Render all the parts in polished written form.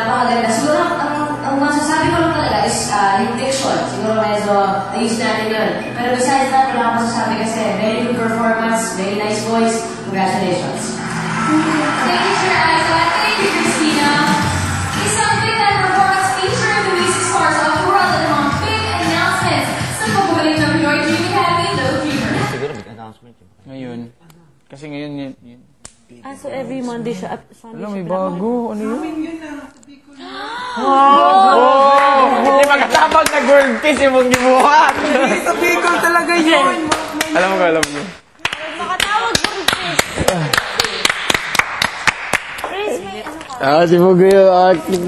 napakaganda. Siguro, ang masasabi ko lang talaga is yung diction. Siguro medyo ayos natin yun. Pero besides that, wala akong masasabi kasi very good performance, very nice voice. Congratulations. Thank you, Sir Aiza. Thank you, Christina. Isang big time performance featuring the music stars of the world and mga big announcements sa pagbabalik ng Pinoy Dream Academy, Little Dreamer. Siguro big announcement yun. Ngayon. Kasi ngayon yun. So every Monday siya, Sunday Alam, siya may bago. Ano yun? Wow! Hindi magkatapag na gold kiss yung mong gibuhat. Sa Bicol talaga yun. Alam mo. Makatawag mo rin. Praise me, ano ka? Si Mugo yung aking.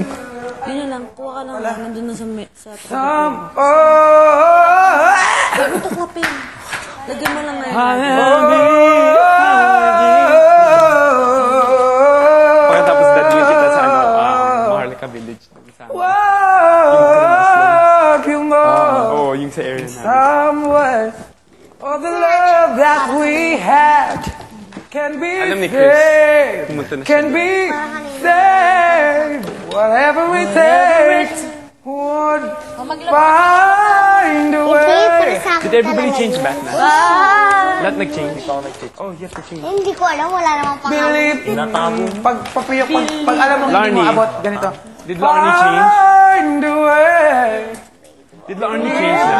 Yun lang, kuha ka lang. Nandun na sa bago to klapin. Lagyan mo lang ngayon. Pagkatapos dadyo kita sa Maharlika Village. Oo, yung sa area na. Somewhere, all the love that we had can be Alam ni Chris, saved, pumunta na siya. can be saved. Whatever we take would find a way. Did everybody change back na? Lahat nag-change. Ikaw nag-change. Oh, you have to change. Hindi ko alam, wala namang pangalan. Believe, pag papiyok, pag alam mo hindi mo Larnie. abot, ganito. Did Larnie change? Find a way. Did Larnie change na?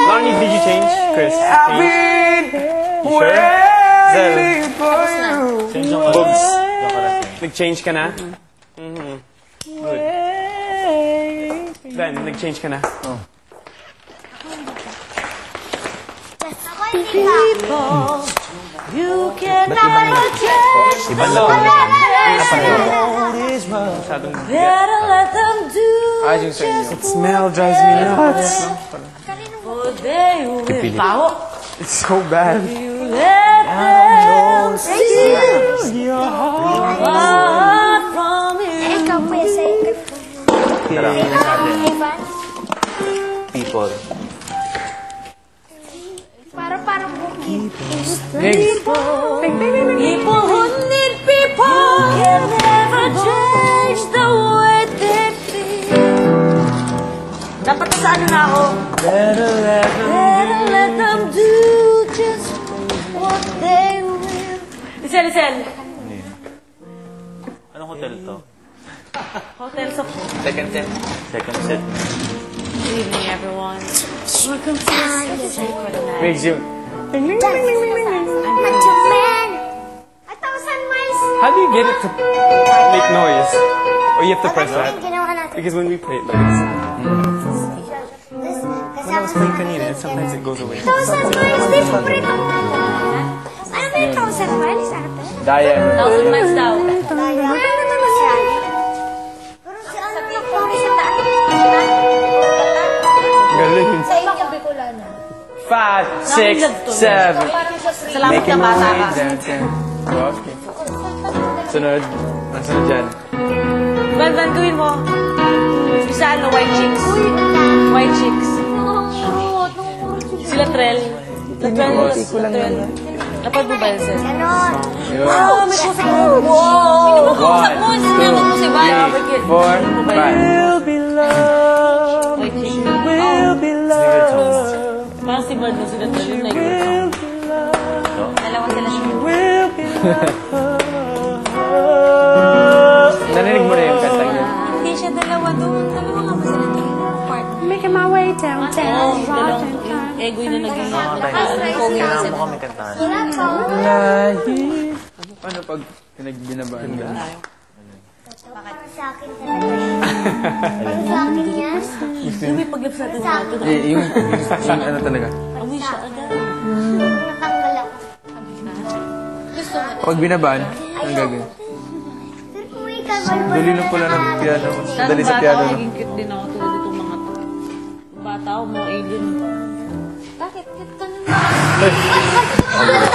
Larnie, did you change? Chris, I've change. been sure? waiting for you. Bugs, nag-change ka na? Good. Ben, nag-change ka na? Oh. You cannot change Iba lang. Masyadong better let them do yung sa inyo. Smell drives me nuts. what they will. Baho. It's so bad. You let them steal your heart from you. Ikaw po yung secret. People. Parang bukid. People who need people can never change the way they feel. Dapat sa ano na ako? Better let them do just what they will. Lisel. Anong hotel to? Hotel sa Second set. Second set. Good evening, everyone. Welcome to the sacred night. Makes you... I'm a man. 1,000 miles. How do you get it to make noise? Or you have to press that? Ginawa natin. Because when we play it like this, when I was playing kanina, sometimes it goes away. 1,000 miles. Di po pre naman. Ano ba yung 1,000 miles? Ano to? Diane. 1,000 miles daw. Kaya. Ano naman siya? Pero si ano na po? Galing. Sa inyo, Bicolana. 5, 6, 7. Salamat ka, bata ka. Okay. Sunod. Nasunod dyan. Van, gawin mo. Isa ano, white chicks. White chicks. Sila Trell. Latrell. Lapad mo ba yun, sir? Ganon. Wow, may kusap mo. Wow! Hindi mo kausap mo. Sinamot mo si Van. 4, 5. Be loved. White chicks. Will be loved. Parang si Van, sila Trell. Yung like dalawa sila siya. Will be loved. Narinig mo na yung kanta niya. Hindi siya dalawa doon. Dalawa nga ba sila doon? Part. Making my way downtown. Oo, dalawang ego yun na naging pogi na Kailangan sila. mo kami kantahan. Lahi. Paano pag pinagbinabaan ka? Sa akin talaga. Sa akin yan. Yung may paglips natin sa ito. Yung ano talaga. Amoy siya agad. Natanggal ako. Pag binabaan, ang gagawin. Pero kung ikaw, ano ba Dali lang pala ng piano. Dahil Dali sa bata piano. ako, No? naging cute din ako tulad itong mga to. Bata ako, mga alien. Bakit? Cute ka naman.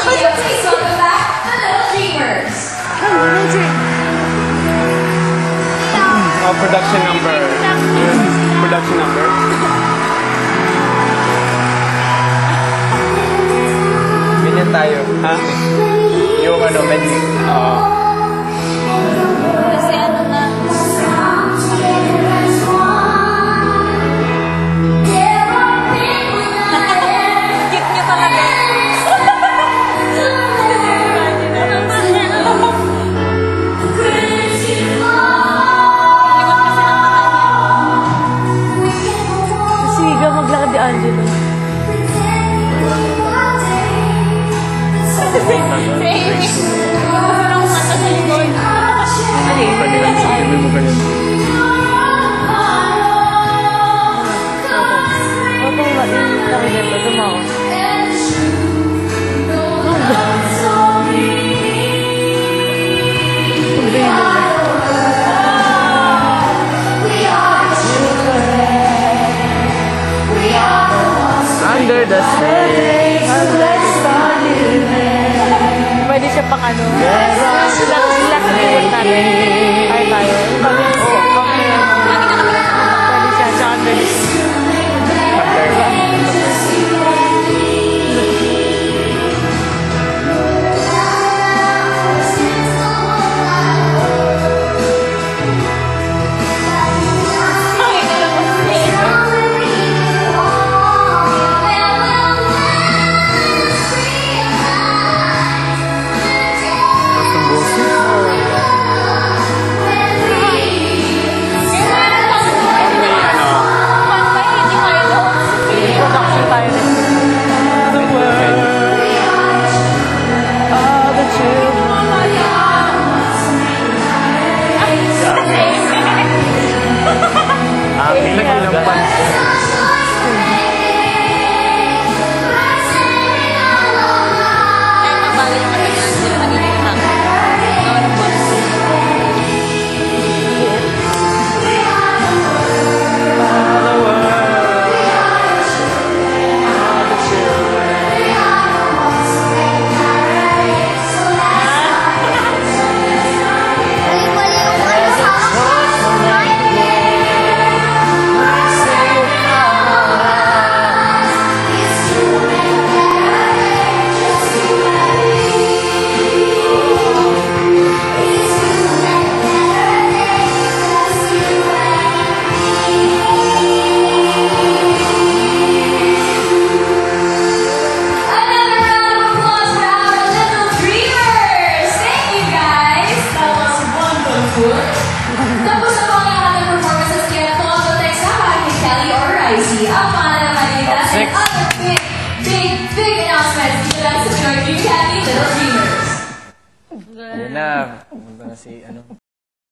Please welcome back the Little Dreamers. Production number. Production number. Ganyan tayo. Ha? Yung ano, medley. Kasi ano na, pang ano. Relax reward natin. Ay, tayo. Pwede siya. Tsaka pwede siya. Tapos na po ang ating performances kaya todo text sa kay Kelly or Ricey. Ang pangalan ng kandidates and other big announcements dito lang sa Pinoy Dream Happy Little Dreamers. Ayun na. Pumunta na si, ano,